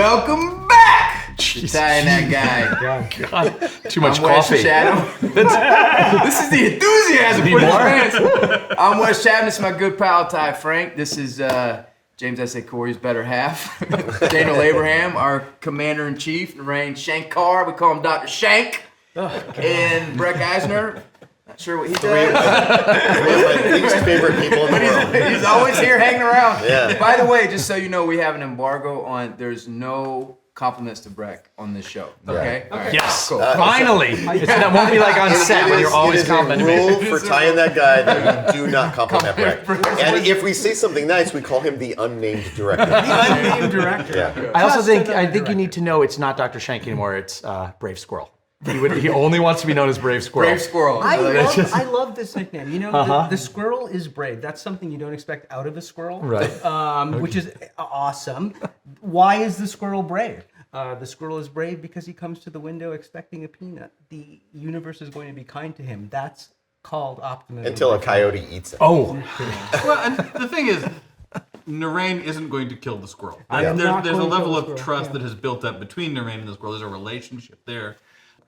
Welcome back! Tying that guy. God. Too much I'm Wes coffee. Chatham. This is the enthusiasm for this fans. I'm Wes Chatham. This is my good pal Ty Frank. This is James S.A. Corey's better half. Daniel Abraham, our commander-in-chief. Naren Shankar, we call him Dr. Shank. And Breck Eisner. Not sure what he does. One of my least favorite people in the world. He's always here hanging around. Yeah. By the way, just so you know, we have an embargo on. There's no compliments to Breck on this show. Okay. Yeah. All right. Yes, Cool. finally. That won't be like on set where you're always complimenting It me. is a rule for tying that guy that we do not compliment Breck. And if we say something nice, we call him the unnamed director. Unnamed director. Yeah. I also think you need to know it's not Dr. Shank anymore. It's Brave Squirrel. He only wants to be known as Brave Squirrel. Brave Squirrel. I love this nickname. You know, the squirrel is brave. That's something you don't expect out of a squirrel. Right. Which is awesome. Why is the squirrel brave? The squirrel is brave because he comes to the window expecting a peanut. The universe is going to be kind to him. That's called optimism. Until a coyote eats him. Oh, Well, and the thing is, Naren isn't going to kill the squirrel. am not There's a going to level kill of the squirrel, trust yeah. that has built up between Naren and the squirrel. There's a relationship there.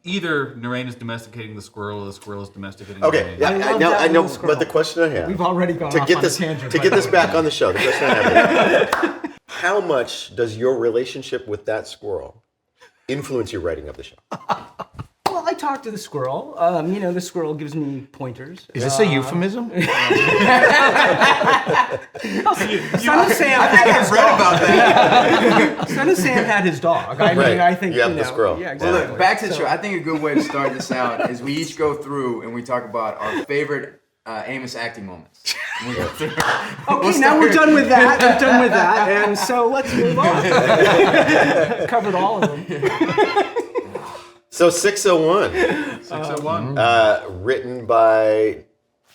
Either Naren is domesticating the squirrel, or the squirrel is domesticating Okay, Naren. yeah, I love I that know, little squirrel. but the question I have We've already gone to off get on this a tangent. to by get the this way. back on the show, the question I have is, how much does your relationship with that squirrel influence your writing of the show? Well, I talk to the squirrel. The squirrel gives me pointers. is this a euphemism? Son of Sam I had think his I've read dog. about that. Son of Sam had his dog. I mean, Right. I think You have the squirrel. Yeah, Well, exactly. look, back to the show. I think a good way to start this out is we each go through and we talk about our favorite Amos acting moments. And we go through. Okay, now we're done with that. We're done with that, and so let's move on. Covered all of them. So 601, 601. written by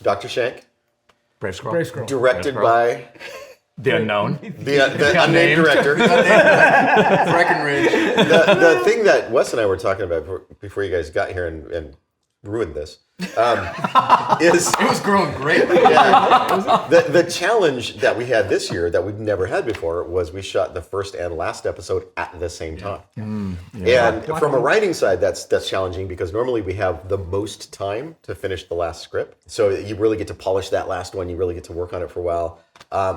Dr. Shank, Brave Squirrel. Brave squirrel. directed by The unknown. the unnamed director. Breckenridge. The thing that Wes and I were talking about before you guys got here and ruined this is It was growing great. the challenge that we had this year that we've never had before was we shot the first and last episode at the same time. And from a writing side, that's challenging because normally we have the most time to finish the last script. So you really get to polish that last one. You really get to work on it for a while.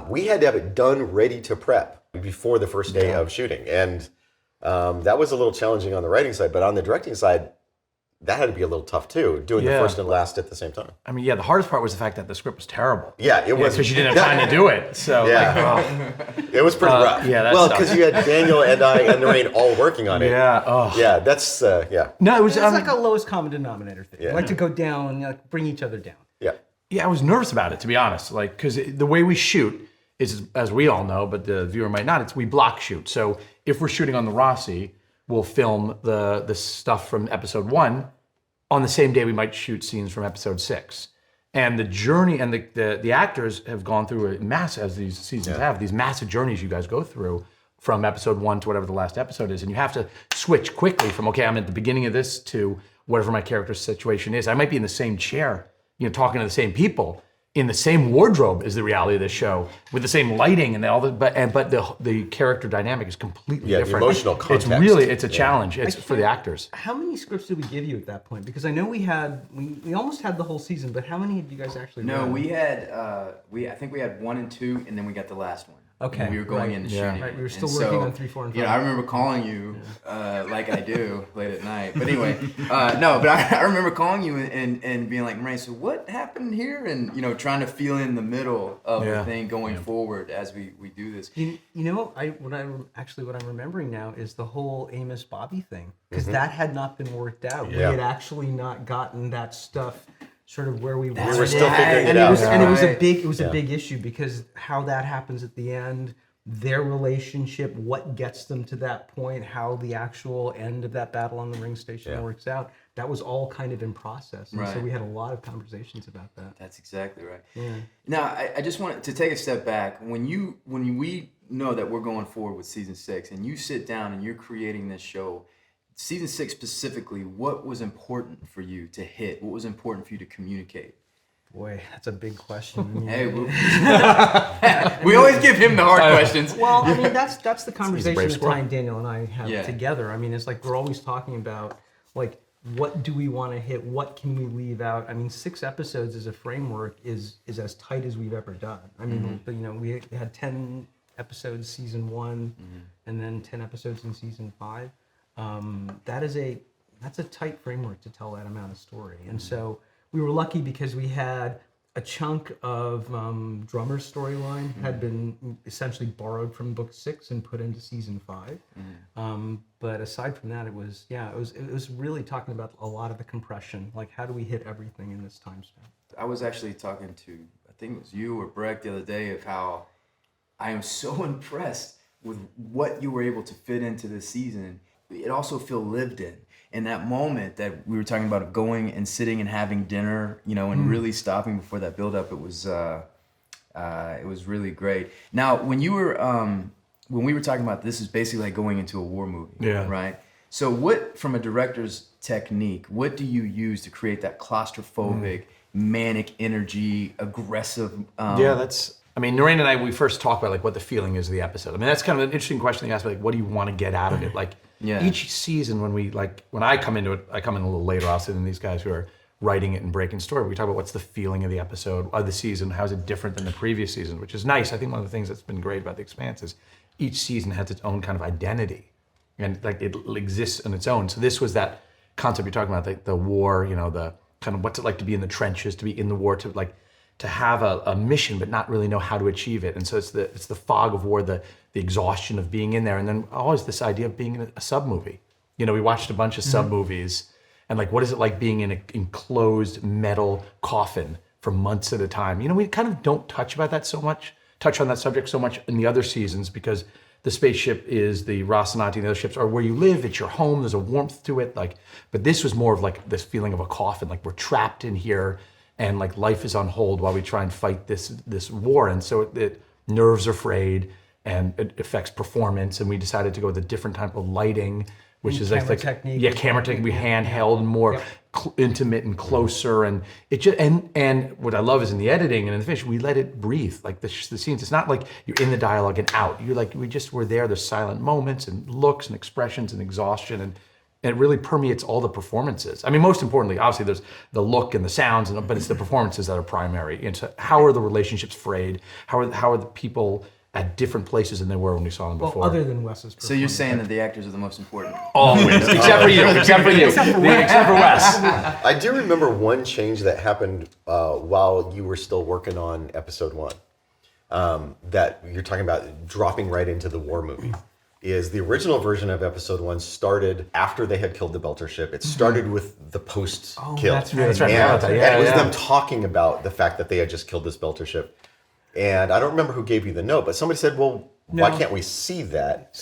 We had to have it done, ready to prep before the first day of shooting. And that was a little challenging on the writing side, but on the directing side, that had to be a little tough too, doing the Yeah. first and last at the same time. I mean, yeah, the hardest part was the fact that the script was terrible. Yeah, it was. Because you didn't have time to do it. So, Yeah. It was pretty rough. yeah, that well, sucks. because you had Daniel and I and Naren all working on it. yeah. Oh. Yeah, that's, yeah. No, it was. It's like a lowest common denominator thing. Yeah. We like to go down, bring each other down. Yeah. Yeah, I was nervous about it, to be honest. Like, because the way we shoot is, as we all know, but the viewer might not, we block shoot. So if we're shooting on the Rossi, we'll film the stuff from episode 1 on the same day we might shoot scenes from episode 6. And the journey and the actors have gone through a massive, as these seasons have, these massive journeys you guys go through from episode 1 to whatever the last episode is. And you have to switch quickly from, okay, I'm at the beginning of this to whatever my character's situation is. I might be in the same chair, talking to the same people, in the same wardrobe is the reality of this show, with the same lighting and all the, but the character dynamic is completely Yeah, the different. emotional context. It's a challenge. It's for the actors. How many scripts did we give you at that point? Because I know we almost had the whole season, but how many did you guys actually No, run? we had I think we had 1 and 2, and then we got the last one. Okay, And we were going right. into Yeah. shooting. Right, we were And still so, working on 3, 4, and 5. I remember calling you like I do late at night. But anyway, no, but I remember calling you and being like, Ray, so what happened here? And trying to feel in the middle of the thing going forward as we do this. What I'm remembering now is the whole Amos Bobby thing, because that had not been worked out. Yeah. We had actually not gotten that stuff sort of where we We wanted were still figuring it and out. it was a Right. big a big issue because how that happens at the end, their relationship, what gets them to that point, how the actual end of that battle on the ring station works out. That was all kind of in process, and so Right. we had a lot of conversations about that. That's exactly right. Yeah. Now, I just wanted to take a step back. When we know that we're going forward with season 6, and you sit down and you're creating this show, season 6 specifically, what was important for you to hit? What was important for you to communicate? Boy, that's a big question. Hey, we always give him the hard questions. Well, I mean, that's the conversation brave that squirrel. Ty and Daniel and I have together. I mean, it's like we're always talking about, like, what do we want to hit? What can we leave out? I mean, 6 episodes as a framework is as tight as we've ever done. I mean, you know, we had 10 episodes season 1, and then 10 episodes in season 5. That's a tight framework to tell that amount of story. And so we were lucky because we had a chunk of Drummer's storyline had been essentially borrowed from book 6 and put into season 5. But aside from that, it was really talking about a lot of the compression. Like, how do we hit everything in this time span? I was actually talking to, I think it was you or Breck the other day, of how I am so impressed with what you were able to fit into this season. It also feel lived in. In that moment that we were talking about going and sitting and having dinner, you know, and really stopping before that build-up, it was really great. Now, when we were talking about this, is basically like going into a war movie, right? So, what, from a director's technique, what do you use to create that claustrophobic, manic energy, aggressive? I mean, Naren and I, we first talked about like what the feeling is of the episode. I mean, that's kind of an interesting question to ask, like, what do you want to get out of it? Like, each season when I come into it, I come in a little later, obviously, than these guys who are writing it and breaking story. We talk about what's the feeling of the episode, of the season, how is it different than the previous season, which is nice. I think one of the things that's been great about The Expanse is each season has its own kind of identity, and like it exists on its own. So this was that concept you're talking about, the war, you know, the kind of what's it like to be in the trenches, to be in the war, to have a mission but not really know how to achieve it. And so it's the fog of war, the exhaustion of being in there, and then always this idea of being in a sub movie. You know, we watched a bunch of sub movies, and like, what is it like being in an enclosed metal coffin for months at a time? You know, we kind of don't touch on that subject so much in the other seasons, because the spaceship is the Rocinante, and the other ships are where you live, it's your home, there's a warmth to it. Like, but this was more of like this feeling of a coffin, like we're trapped in here, and like life is on hold while we try and fight this war. And so it nerves are frayed, and it affects performance. And we decided to go with a different type of lighting, which is like technique. Yeah, camera technique. We handheld, more intimate and closer. And it just and what I love is in the editing and in the finish, we let it breathe. Like the scenes, it's not like you're in the dialogue and out. You're like, we're there. There's silent moments and looks and expressions and exhaustion, and it really permeates all the performances. I mean, most importantly, obviously, there's the look and the sounds, but it's the performances that are primary. And so, how are the relationships frayed? How are the people at different places than they were when we saw them before? Well, other than Wes's performance. So you're saying that the actors are the most important? Always, except for you, except for Wes. I do remember one change that happened while you were still working on episode 1, that you're talking about dropping right into the war movie. Is the original version of episode 1 started after they had killed the Belter ship. It started with the post-kill. That's right. That's right. And it was them talking about the fact that they had just killed this Belter ship. And I don't remember who gave you the note, but somebody said, well, why can't we see that?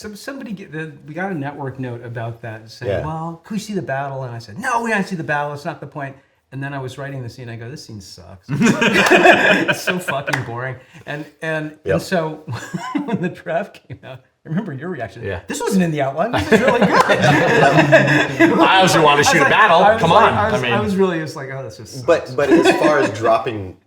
We got a network note about that saying, well, can we see the battle? And I said, no, we don't see the battle. It's not the point. And then I was writing the scene. I go, this scene sucks. It's so fucking boring. And so when the draft came out, I remember your reaction. Yeah. This wasn't in the outline. This is really good. I also want to shoot a battle. Come on. I was really just like, oh, this just sucks. But as far as dropping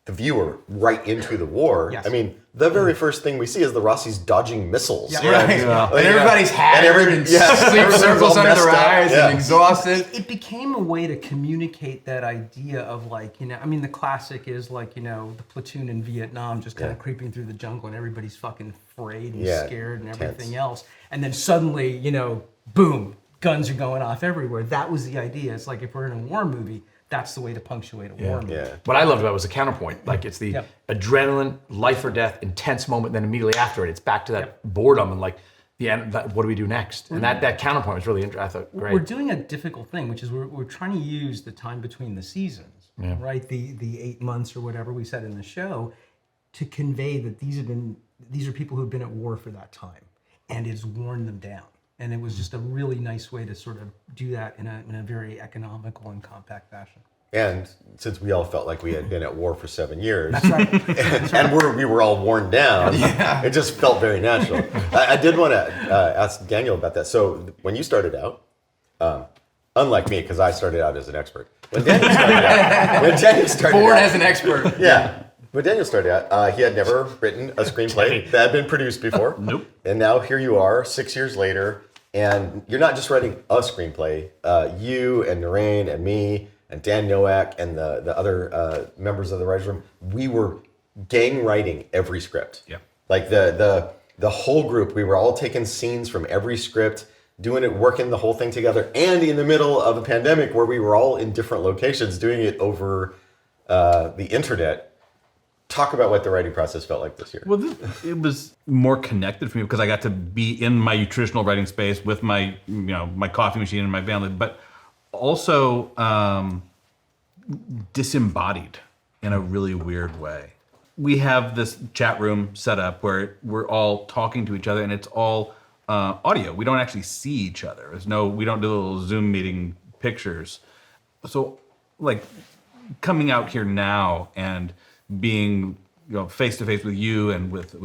the viewer right into the war, Yes. I mean, the very first thing we see is the Rossi's dodging missiles. Yeah. Right? And everybody's haggard and sleep Everybody's circles all under their messed up. eyes and exhausted. It became a way to communicate that idea of like, you know, I mean, the classic is like, you know, the platoon in Vietnam just kind of creeping through the jungle and everybody's fucking afraid and scared and everything tense. else. And then suddenly, you know, boom, guns are going off everywhere. That was the idea. It's like if we're in a war movie, that's the way to punctuate a war movie. Yeah. What I loved about it was the counterpoint. Like, it's the adrenaline, life or death, intense moment. Then immediately after it, it's back to that boredom and like the end. What do we do next? And that counterpoint was really interesting. I thought great. We're doing a difficult thing, which is we're trying to use the time between the seasons, right? The 8 months or whatever we said in the show, to convey that these are people who've been at war for that time, and it's worn them down. And it was just a really nice way to sort of do that in a very economical and compact fashion. And since we all felt like we had been at war for 7 years, That's right. and we were all worn down, it just felt very natural. I did want to ask Daniel about that. So when you started out, unlike me, because I started out as an expert. When Daniel started Born out, as an expert. yeah. When Daniel started out, he had never written a screenplay that had been produced before. Nope. And now here you are, 6 years later, and you're not just writing a screenplay. You and Naren and me and Dan Nowak and the other members of the writers' room, we were gang writing every script. Yeah. Like the whole group, we were all taking scenes from every script, doing it, working the whole thing together, and in the middle of a pandemic where we were all in different locations doing it over the internet. Talk about what the writing process felt like this year. Well, it was more connected for me because I got to be in my traditional writing space with my, my coffee machine and my family, but also disembodied in a really weird way. We have this chat room set up where we're all talking to each other, and it's all audio. We don't actually see each other. We don't do little Zoom meeting pictures. So, like, coming out here now and being face to face with you and with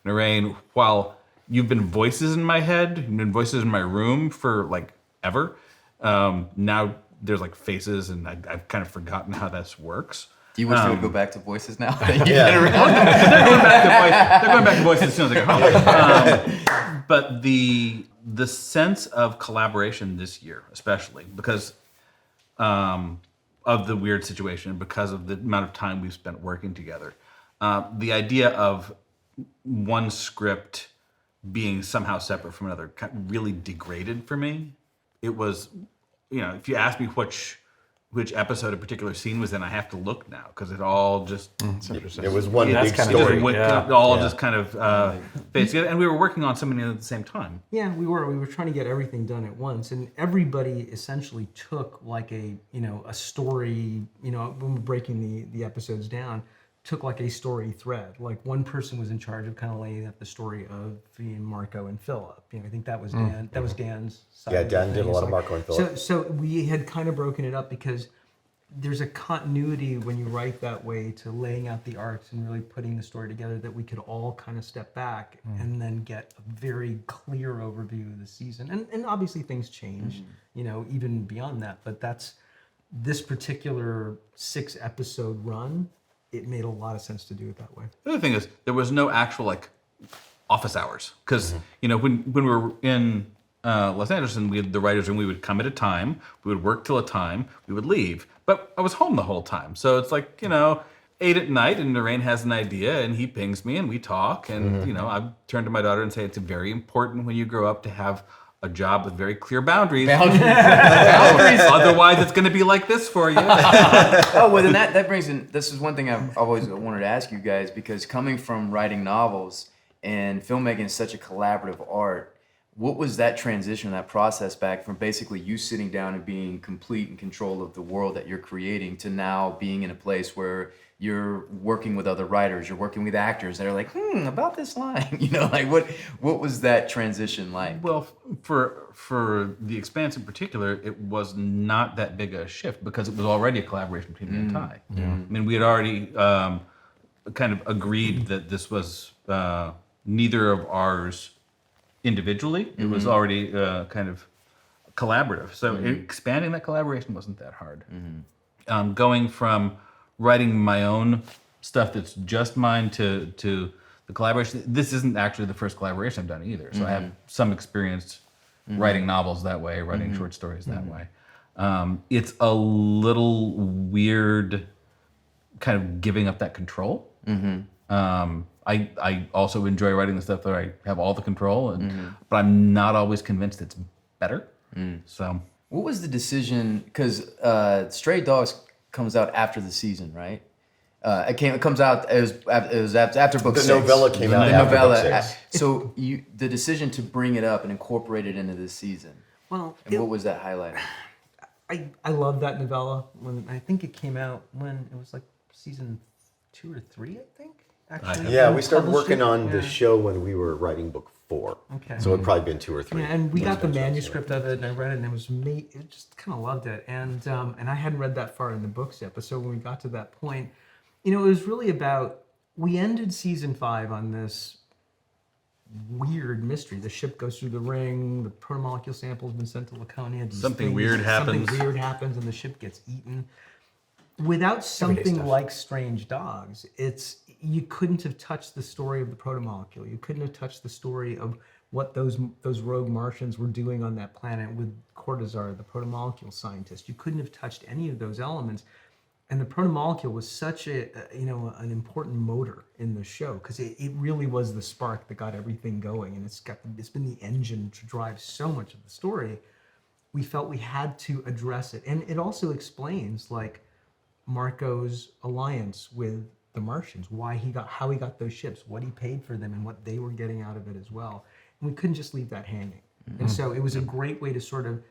Naren, while you've been voices in my head, you've been voices in my room for like ever. Now there's like faces, and I've kind of forgotten how this works. Do you wish we would go back to voices now? They're going back to voices as soon as I get home. But the sense of collaboration this year, especially because of the weird situation, because of the amount of time we've spent working together. The idea of one script being somehow separate from another really degraded for me. It was, if you ask me which episode a particular scene was in, I have to look now because it all just... It was one big story. Just kind of faced together. And we were working on so many at the same time. Yeah, we were. We were trying to get everything done at once, and everybody essentially took like a story. When we're breaking the episodes down, took like a story thread. Like one person was in charge of kind of laying out the story of Marco and Philip. I think that was Dan. That was Dan's side. Yeah, Dan did a lot of Marco and Philip. So we had kind of broken it up because there's a continuity when you write that way to laying out the arcs and really putting the story together that we could all kind of step back and then get a very clear overview of the season. And obviously things change, even beyond that. But that's this particular 6 episode run. It made a lot of sense to do it that way. The other thing is there was no actual like office hours because when we were in Los Angeles and we had the writers room, we would come at a time, we would work till a time, we would leave. But I was home the whole time, so it's like 8 at night, and Naren has an idea, and he pings me, and we talk, and I turn to my daughter and say it's very important when you grow up to have a job with very clear boundaries. Otherwise, it's going to be like this for you. Oh, well, then that brings in, this is one thing I've always wanted to ask you guys, because coming from writing novels and filmmaking is such a collaborative art, what was that transition, that process back from basically you sitting down and being complete in control of the world that you're creating to now being in a place where you're working with other writers, you're working with actors that are like, about this line, like what was that transition like? Well, for The Expanse in particular, it was not that big a shift because it was already a collaboration between me and Ty. Yeah. I mean, we had already kind of agreed that this was neither of ours individually. It was already kind of collaborative. So expanding that collaboration wasn't that hard. Going from writing my own stuff that's just mine to the collaboration. This isn't actually the first collaboration I've done either. So I have some experience writing novels that way, writing short stories that way. It's a little weird kind of giving up that control. I also enjoy writing the stuff that I have all the control, but I'm not always convinced it's better. So what was the decision? Because Stray Dogs comes out after the season, right? It comes out. It was after book 6. The novella came out after book 6. So the decision to bring it up and incorporate it into this season. Well, and what was that highlighting? I love that novella. I think it came out when it was like season 2 or 3, I think. Actually, yeah, we started working on the show when we were writing book 4. Okay. So it'd probably been 2 or 3. Yeah, and we got the manuscript of it, and I read it, and it was me. It just kind of loved it, and I hadn't read that far in the books yet. But so when we got to that point, it was really about. We ended season 5 on this weird mystery. The ship goes through the ring, the protomolecule sample has been sent to Laconia. Something weird happens. Something weird happens and the ship gets eaten. Without something stuff. like Strange Dogs, you couldn't have touched the story of the protomolecule. You couldn't have touched the story of what those rogue Martians were doing on that planet with Cortazar, the protomolecule scientist. You couldn't have touched any of those elements. And the protomolecule was such an important motor in the show because it really was the spark that got everything going, and it's been the engine to drive so much of the story. We felt we had to address it, and it also explains like Marco's alliance with the Martians, how he got those ships, what he paid for them, and what they were getting out of it as well. And we couldn't just leave that hanging. And so it was a great way to sort of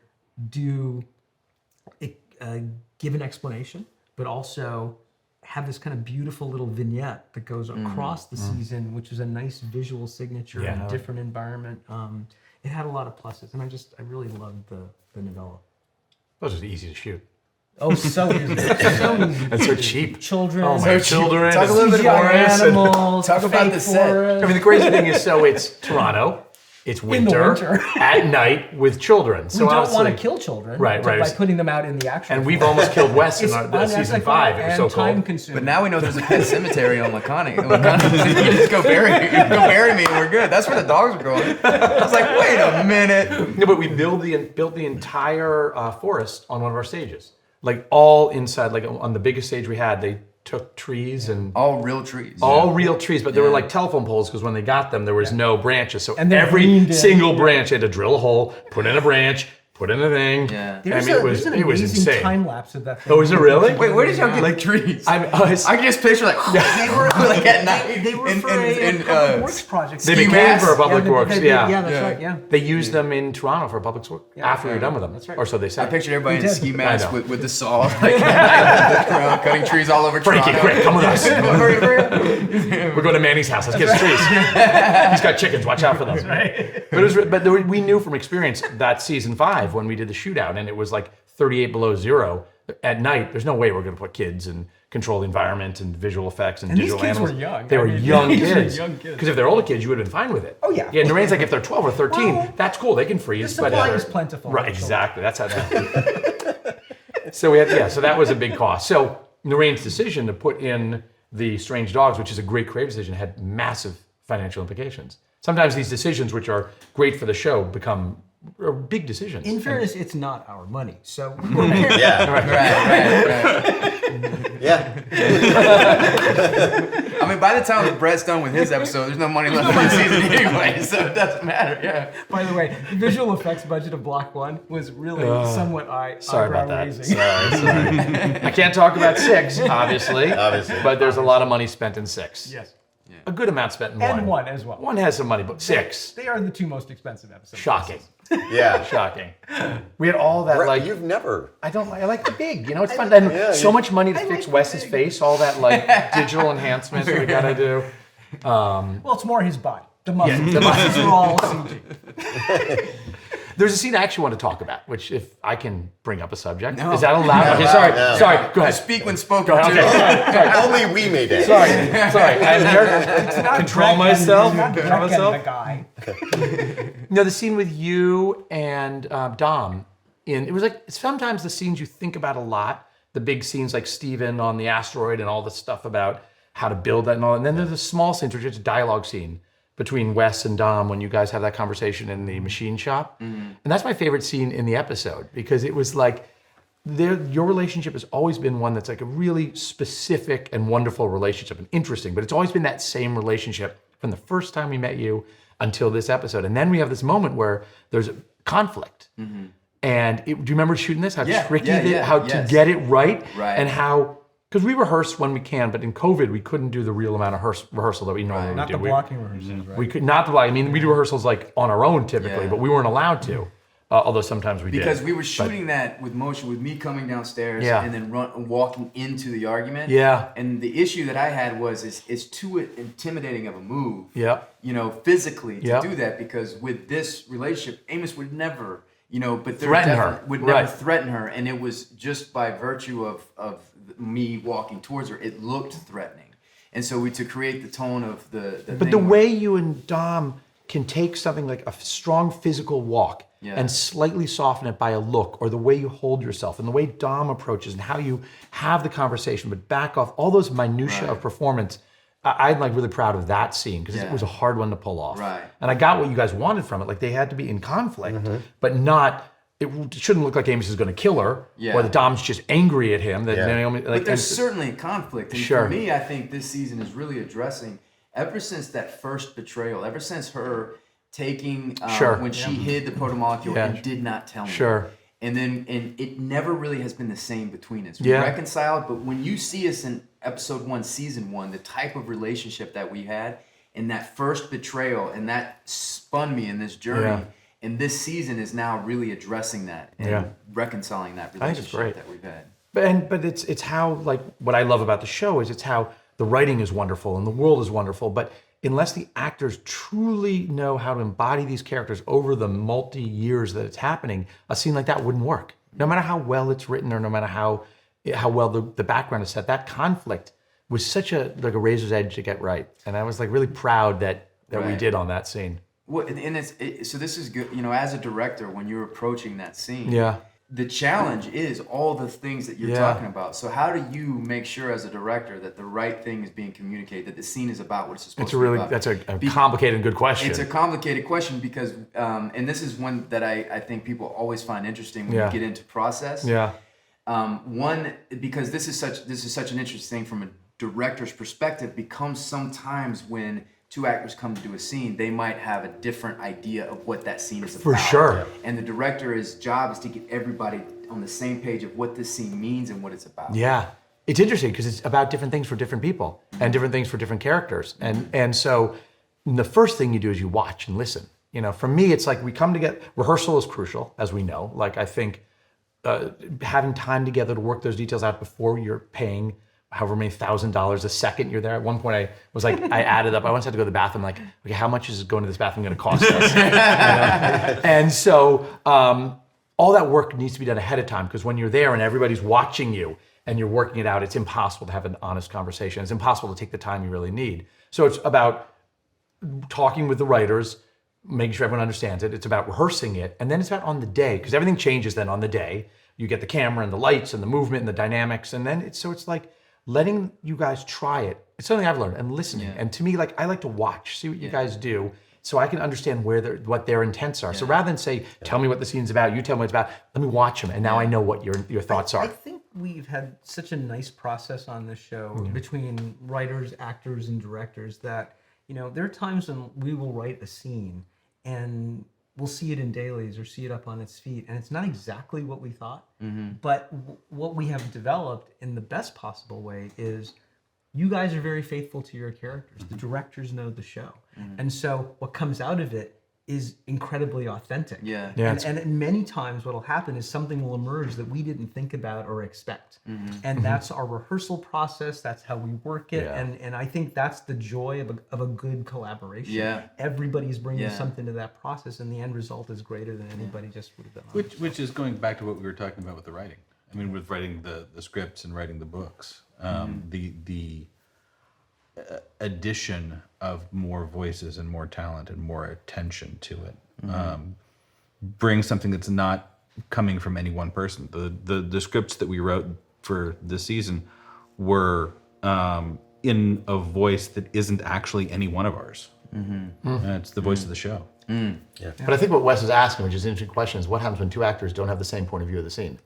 give an explanation, but also have this kind of beautiful little vignette that goes across the season, which is a nice visual signature in a different environment. It had a lot of pluses, and I really loved the novella. It was just easy to shoot. Oh, so easy. So easy. And so cheap. Children. Oh my children. Talk a little bit CGI more animals. Talk about fake the set. forest. I mean, the crazy thing is, so it's Toronto, it's winter, winter. at night with children. So We don't obviously- want to kill children Right. by putting them out in the actual And we've forest. almost killed Wes in It's season unethical 5. It was so and time cold. consuming. But now we know there's a pet cemetery on Laconia. You just go bury me and we're good. That's where the dogs are going. I was like, wait a minute. No, but we built the entire forest on one of our stages. Like all inside, like on the biggest stage we had, they took trees and All real trees. all real trees, but they were like telephone poles because when they got them, there was no branches. So And they're every greened in. single branch they had to drill a hole, put in a branch, put in a thing. Yeah. There's I mean, there's an it was amazing insane. time lapse of that thing. Oh, is it really? Wait, where did y'all get trees? I I can just picture like they were like at night. They were in, for in, a public works project. They Ski became mask? for a public they- works. they- Yeah, Yeah, that's right. Yeah. They used them in Toronto for public works after we were done with them. That's right. Or so they I said. pictured everybody in did. ski I masks know. with the saw, like at night, cutting trees all over Frankie, Toronto. quick, come with us. Hurry, hurry. We're going to Manny's house. Let's get his trees. He's got chickens. Watch out for them. But we knew from experience that season 5 when we did the shootout, and it was like 38 below zero at night. There's no way we're going to put kids and control the environment and visual effects and And these digital kids animals. were young. They I were mean, young these were kids. young kids. Because if they're older kids, you would have been fine with it. Oh, yeah. Yeah. Narane's like if they're 12 or 13, Well, that's cool. They can freeze. the supply is plentiful. Right. Exactly. That's how that. So we had So that was a big cost. So Narane's decision to put in the Strange Dogs, which is a great creative decision, had massive financial implications. Sometimes these decisions, which are great for the show, become big decisions. In fairness, it's not our money, so Yeah. Right. Yeah. I mean, by the time Brett's done with his episode, there's no money left in the season anyway, so it doesn't matter. Yeah. By the way, the visual effects budget of Block 1 was really somewhat Sorry about that. eyebrow-raising. Sorry. I can't talk about 6, obviously. Obviously. But there's a lot of money spent in 6. Yes. A good amount spent in 1. And 1 as well. 1 has some money, but 6. They are the 2 most expensive episodes. Shocking. Yeah. Shocking. We had all that, Brett, like, you've never. I like the big, it's fun. And Yeah, so you- much money to fix Wes's face, all that, like, digital enhancements that we gotta do. Well, it's more his body. The muscles. The muscles are all CG. There's a scene I actually want to talk about, which if I can bring up a subject. No. Is that allowed? Okay, sorry. No. Sorry, go ahead. Speak when spoken Okay, to. Only we may dance. Sorry. I'm here. Control myself. Not Control Breck and myself. the guy. No, the scene with you and Dom, it was like sometimes the scenes you think about a lot, the big scenes like Steven on the asteroid and all the stuff about how to build that and all. And then there's the small scenes, which is a dialogue scene between Wes and Dom when you guys have that conversation in the machine shop. And that's my favorite scene in the episode because it was like, your relationship has always been one that's like a really specific and wonderful relationship and interesting, but it's always been that same relationship from the first time we met you until this episode. And then we have this moment where there's a conflict. And do you remember shooting this? How tricky it is, how to get it right. And how, because we rehearse when we can, but in COVID, we couldn't do the real amount of rehearsal that we normally Not do. the blocking rehearsals, right? We could not the blocking. I mean, we do rehearsals like on our own typically, Yeah. but we weren't allowed to. Although sometimes we did. Because we were shooting that with motion, with me coming downstairs Yeah. and then walking into the argument. Yeah. And the issue that I had was it's too intimidating of a move. Yep. Physically to Yep. do that because with this relationship, Amos would never, but there Threaten definitely her. would never Right. threaten her, and it was just by virtue of me walking towards her, it looked threatening, and so to create the tone of the But the way you and Dom can take something like a strong physical walk and slightly soften it by a look or the way you hold yourself and the way Dom approaches and how you have the conversation, but back off all those minutiae of performance. I'm like really proud of that scene because it was a hard one to pull off. Right. And I got what you guys wanted from it. Like they had to be in conflict, but not. It shouldn't look like Amos is going to kill her, or that Dom's just angry at him. That Naomi, like, but there's certainly a conflict. And for me, I think this season is really addressing, ever since that first betrayal, ever since her taking, when she hid the protomolecule and did not tell me. And it never really has been the same between us. We reconciled, but when you see us in episode 1, season 1, the type of relationship that we had, and that first betrayal, and that spun me in this journey. And this season is now really addressing that and reconciling that relationship that we've had. But it's how, like, what I love about the show is it's how the writing is wonderful and the world is wonderful, but unless the actors truly know how to embody these characters over the multi-years that it's happening, a scene like that wouldn't work. No matter how well it's written or no matter how well the background is set, that conflict was such a razor's edge to get right. And I was like really proud that we did on that scene. Well, and so this is good, as a director, when you're approaching that scene, the challenge is all the things that you're talking about. So how do you make sure as a director that the right thing is being communicated, that the scene is about what it's supposed to be about? That's a complicated and good question. It's a complicated question because, and this is one that I think people always find interesting when you get into process. One, because this is such an interesting thing from a director's perspective, becomes sometimes when two actors come to do a scene, they might have a different idea of what that scene is about. For sure. And the director's job is to get everybody on the same page of what this scene means and what it's about. Yeah. It's interesting because it's about different things for different people and different things for different characters. And so the first thing you do is you watch and listen. For me, it's like we come together. Rehearsal is crucial, as we know. Like I think having time together to work those details out before you're paying however many $1,000 a second you're there. At one point I was like, I added up, I once had to go to the bathroom, like, okay, how much is going to this bathroom going to cost us? And so all that work needs to be done ahead of time because when you're there and everybody's watching you and you're working it out, it's impossible to have an honest conversation. It's impossible to take the time you really need. So it's about talking with the writers, making sure everyone understands it. It's about rehearsing it. And then it's about on the day, because everything changes then on the day. You get the camera and the lights and the movement and the dynamics. And then it's like, letting you guys try it. It's something I've learned, and listening. And to me, like I like to watch, see what you guys do, so I can understand what their intents are. So rather than say, tell me what the scene's about, you tell me what it's about, let me watch them, and now I know what your thoughts are. I think we've had such a nice process on this show between writers, actors, and directors that, there are times when we will write a scene and we'll see it in dailies or see it up on its feet, and it's not exactly what we thought. But what we have developed in the best possible way is you guys are very faithful to your characters. The directors know the show. And so what comes out of it is incredibly authentic. And many times what will happen is something will emerge that we didn't think about or expect. And that's our rehearsal process. That's how we work it. And I think that's the joy of a good collaboration. Everybody's bringing something to that process, and the end result is greater than anybody just would have done. Which is going back to what we were talking about with the writing. I mean, with writing the scripts and writing the books, the addition of more voices and more talent and more attention to it brings something that's not coming from any one person. The scripts that we wrote for this season were in a voice that isn't actually any one of ours. It's the voice of the show. But I think what Wes is asking, which is an interesting question, is what happens when two actors don't have the same point of view of the scene?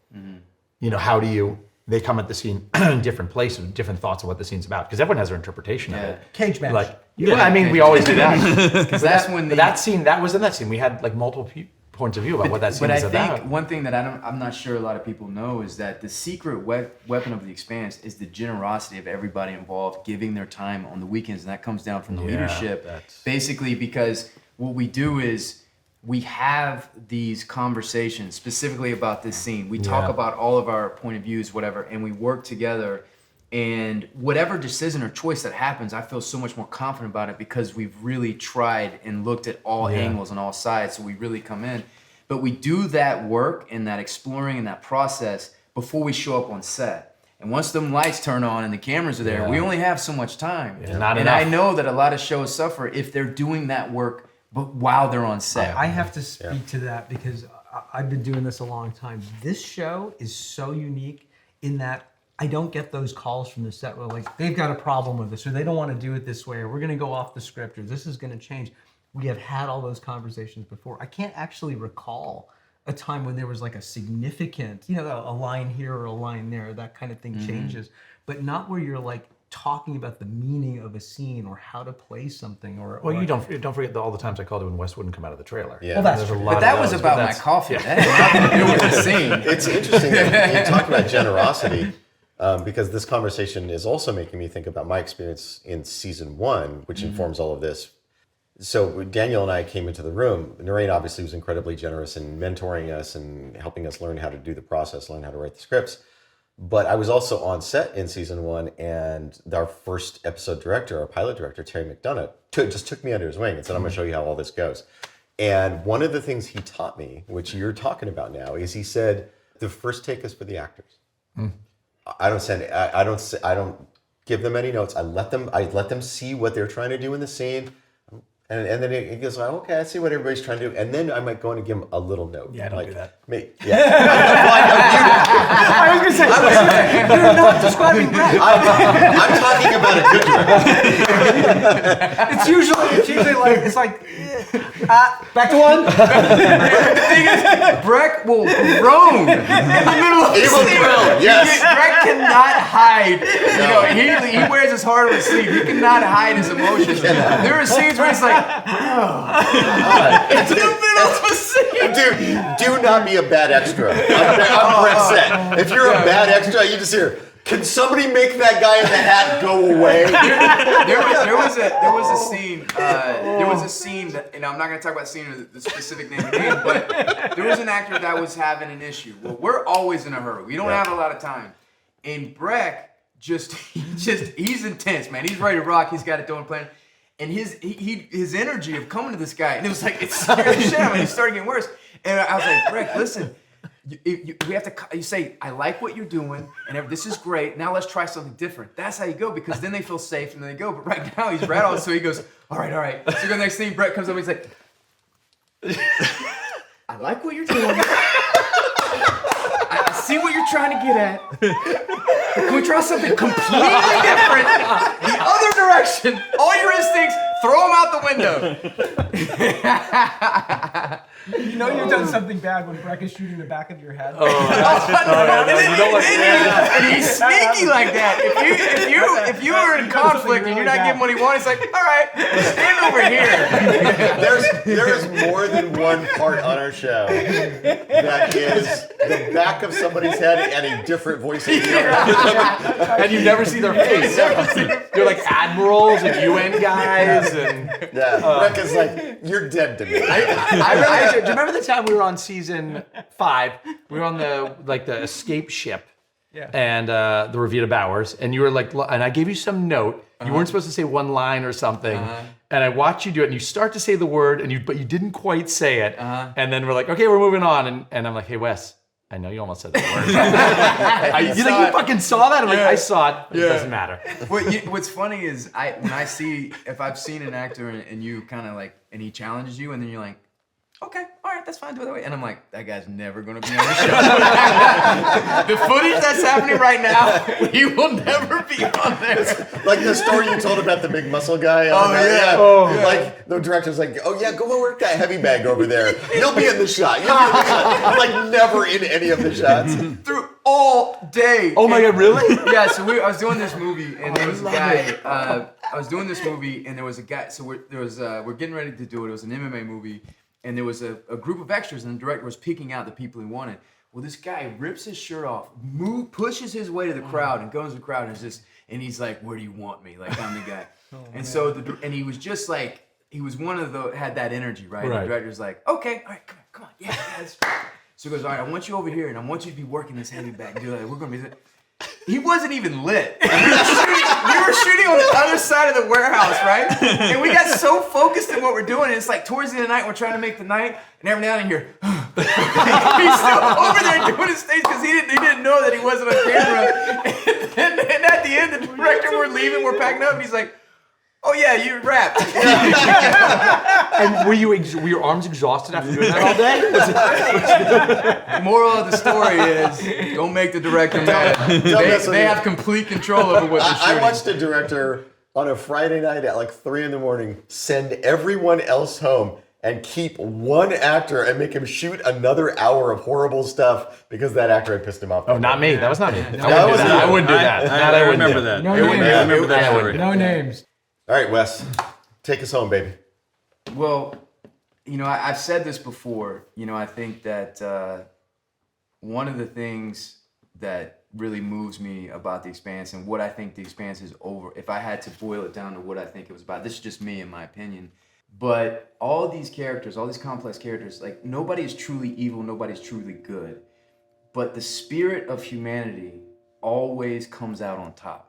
How do they come at the scene in different places, different thoughts of what the scene's about, because everyone has their interpretation of it. Cage match. Like, we always do that. Because that's when that was in that scene. We had like multiple points of view about what that scene is about. But I think one thing that I'm not sure a lot of people know is that the secret weapon of the Expanse is the generosity of everybody involved, giving their time on the weekends, and that comes down from the leadership. Basically, because what we do is we have these conversations specifically about this scene. We talk about all of our point of views, whatever, and we work together. And whatever decision or choice that happens, I feel so much more confident about it because we've really tried and looked at all angles and all sides. So we really come in. But we do that work and that exploring and that process before we show up on set. And once them lights turn on and the cameras are there, we only have so much time. Not and enough. I know that a lot of shows suffer if they're doing that work but while they're on set. I have to speak to that because I've been doing this a long time. This show is so unique in that I don't get those calls from the set where like they've got a problem with this or they don't want to do it this way or we're going to go off the script or this is going to change. We have had all those conversations before. I can't actually recall a time when there was like a significant, a line here or a line there, that kind of thing changes, but not where you're like talking about the meaning of a scene or how to play something or. Well, you don't forget all the times I called it when Wes wouldn't come out of the trailer. Yeah. Well, that's There's a true. lot But that of was those, about but my that's- coffee. That had nothing to do with the scene. It's interesting that you talk about generosity because this conversation is also making me think about my experience in season 1, which informs all of this. So Daniel and I came into the room. Naren obviously was incredibly generous in mentoring us and helping us learn how to do the process, learn how to write the scripts. But I was also on set in season 1, and our first episode director, our pilot director, Terry McDonough, just took me under his wing and said, I'm going to show you how all this goes. And one of the things he taught me, which you're talking about now, is he said, the first take is for the actors. I don't give them any notes. I let them see what they're trying to do in the scene. And then he goes, like, okay, I see what everybody's trying to do. And then I might go in and give him a little note. Yeah, don't do that. I was going to say, you're not describing Breck. I'm talking about a good director. It's usually like, back to one. The thing is, Breck will groan in the middle of the He will scene. groan, yes. Breck cannot hide. He wears his heart on his sleeve. He cannot hide his emotions. There are scenes where he's like, it's in the middle of a scene. Dude, do not be a bad extra on Brett's set. If you're a bad extra, you just hear, can somebody make that guy in the hat go away? There was a scene that, and I'm not going to talk about the scene or the specific name again, but there was an actor that was having an issue. Well, we're always in a hurry. We don't have a lot of time. And Breck he's intense, man. He's ready to rock. He's got it doing plan. And his energy of coming to this guy, and it was like, it scared the shit out of me. It started getting worse. And I was like, Breck, listen, we have to, you say, I like what you're doing, and this is great. Now let's try something different. That's how you go, because then they feel safe, and then they go. But right now, he's rattled, so he goes, all right. So the next thing, Breck comes up, and he's like, I like what you're doing. I see what you're trying to get at. Can we try something completely different? The other direction. All your instincts, throw them out the window. You've done something bad when Breck is shooting the back of your head. And he's sneaky like that. If you are in conflict and you're not getting what he wants, it's like, all right, stand over here. There is more than one part on our show that is the back of somebody's head and a different voice. And you never see their face. They're like admirals and UN guys, and Breck is like, you're dead to me. do you remember the time we were on season 5? We were on the escape ship, and the Revita Bowers, and you were like, and I gave you some note. You weren't supposed to say one line or something, and I watched you do it, and you start to say the word, but you didn't quite say it, and then we're like, okay, we're moving on, and I'm like, hey Wes, I know you almost said that word. You think you fucking saw that? I'm like, I saw it, but it doesn't matter. What's funny is if I've seen an actor and you kind of like, and he challenges you, and then you're like, okay, all right, that's fine, do it that way. And I'm like, that guy's never going to be on the show. The footage that's happening right now, he will never be on there. Like the story you told about the big muscle guy. Like the director's like, oh yeah, go work that heavy bag over there. You'll be in the shot. Like never in any of the shots. Through all day. Oh my God, really? Yeah, so I was doing this movie, and there was a guy. I was doing this movie, and there was a guy. So we're getting ready to do it. It was an MMA movie. And there was a group of extras, and the director was picking out the people he wanted. Well, this guy rips his shirt off, pushes his way to the crowd, and goes to the crowd, and he's like, "Where do you want me? Like, I'm the guy." So he was just like, he was one of the had that energy, right? The director's like, "Okay, all right, come on, yeah, that's great." So he goes, "All right, I want you over here, and I want you to be working this heavy bag. And do that. We're gonna be." He wasn't even lit. We were shooting on the other side of the warehouse, right? And we got so focused in what we're doing, and it's like towards the end of the night, we're trying to make the night, and every now and then you hear, he's still over there doing his stage because he didn't know that he wasn't on camera. And at the end, the director, we're leaving, we're packing up, and he's like, Oh yeah, you're wrapped. And were your arms exhausted after doing that all day? Moral of the story is, don't make the director mad. They have complete control over what they're shooting. I watched a director on a Friday night at like 3 a.m. send everyone else home and keep one actor and make him shoot another hour of horrible stuff because that actor had pissed him off. Oh, not me. That was not me. I wouldn't do that. I remember that. No I names. remember that story. No names. All right, Wes, take us home, baby. Well, I've said this before. I think that one of the things that really moves me about The Expanse and what I think The Expanse is over, if I had to boil it down to what I think it was about, this is just me in my opinion, but all these characters, all these complex characters, like nobody is truly evil, nobody's truly good, but the spirit of humanity always comes out on top.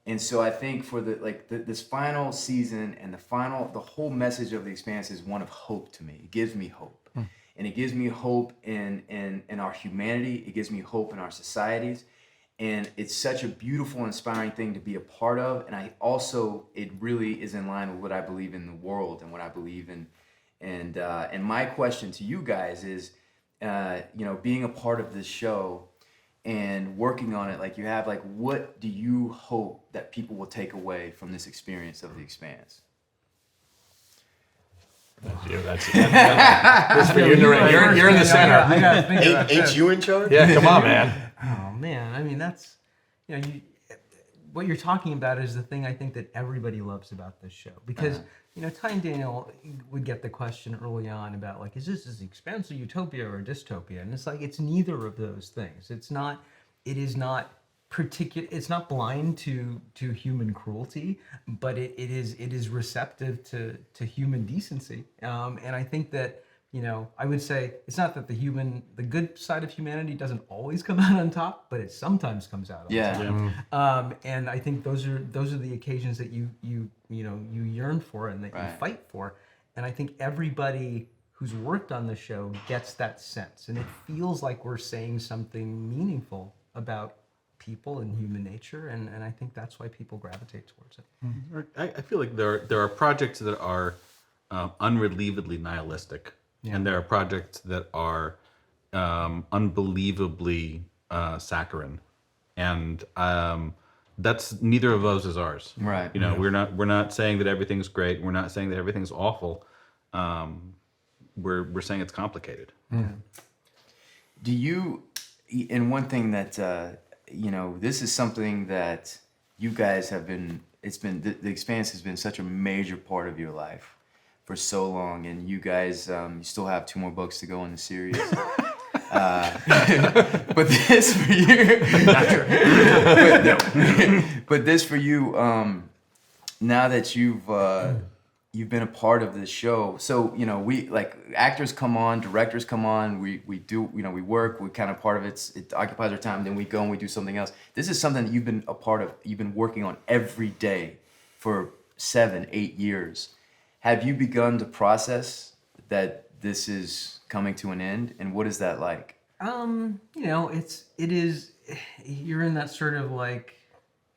And so I think for this final season and the whole message of The Expanse is one of hope to me. It gives me hope. And it gives me hope in our humanity. It gives me hope in our societies. And it's such a beautiful, inspiring thing to be a part of. And it really is in line with what I believe in the world and what I believe in. And my question to you guys is, being a part of this show and working on it like you have, like, what do you hope that people will take away from this experience of The Expanse? That's you. That's for you, Naren. You're in the center. I gotta think about Ain't this. you in charge? Yeah, come on, man. Oh man, I mean that's, what you're talking about is the thing I think that everybody loves about this show, because Ty and Daniel would get the question early on about like, is this Expanse a utopia or a dystopia? And it's like, it's neither of those things. It's not blind to human cruelty, but it is receptive to human decency. And I think that, I would say it's not that the good side of humanity doesn't always come out on top, but it sometimes comes out on top. And I think those are the occasions that you yearn for and that you fight for. And I think everybody who's worked on the show gets that sense, and it feels like we're saying something meaningful about people and human nature, and I think that's why people gravitate towards it. I feel like there are projects that are unrelievedly nihilistic, and there are projects that are unbelievably saccharine, and that's neither of those is ours. Right. We're not saying that everything's great. We're not saying that everything's awful. We're saying it's complicated. Do you? And one thing that this is something that you guys have been. The Expanse has been such a major part of your life for so long, and you guys, you still have 2 more books to go in the series. But this for you, but this for you, now that you've been a part of this show. So we like actors come on, directors come on. We do we work. We kind of part of it occupies our time. Then we go and we do something else. This is something that you've been a part of. You've been working on every day for 7-8 years. Have you begun the process that this is coming to an end, and what is that like? It is. You're in that sort of like,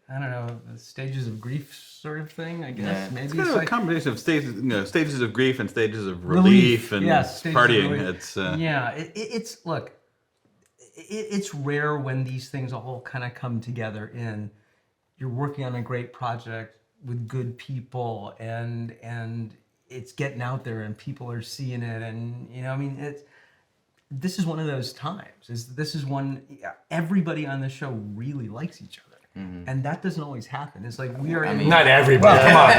I don't know, the stages of grief sort of thing, I guess. Yeah. Maybe It's kind of like a combination of stages of grief and stages of relief and Yes, stages of partying. relief. It's it's rare when these things all kind of come together and you're working on a great project with good people and it's getting out there and people are seeing it, and this is one of those times. This is one everybody on the show really likes each other. Mm-hmm. And that doesn't always happen. It's like we are. Not everybody. Come on.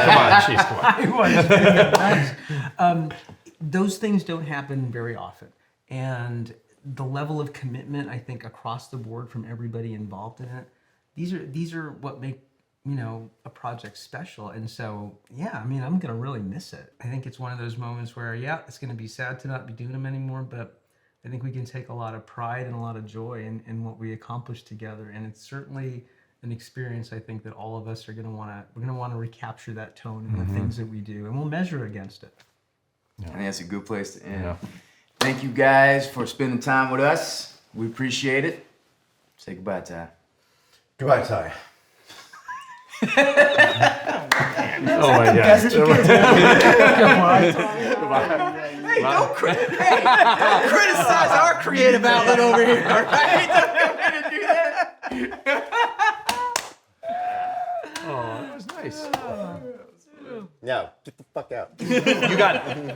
Jeez, come on. I was being nice. Those things don't happen very often, and the level of commitment I think across the board from everybody involved in it. These are what make a project special. And so I'm gonna really miss it. I think it's one of those moments where it's gonna be sad to not be doing them anymore, but I think we can take a lot of pride and a lot of joy in what we accomplished together, and it's certainly an experience I think that all of us are gonna want to recapture that tone in the things that we do, and we'll measure against it. I think that's a good place to end. Yeah. Thank you guys for spending time with us. We appreciate it. Say goodbye, Ty. Goodbye, Ty. Oh my God. Hey, don't criticize our creative outlet over here, all right? Don't come in and do that. Oh, that was nice. Now, get the fuck out. You got it.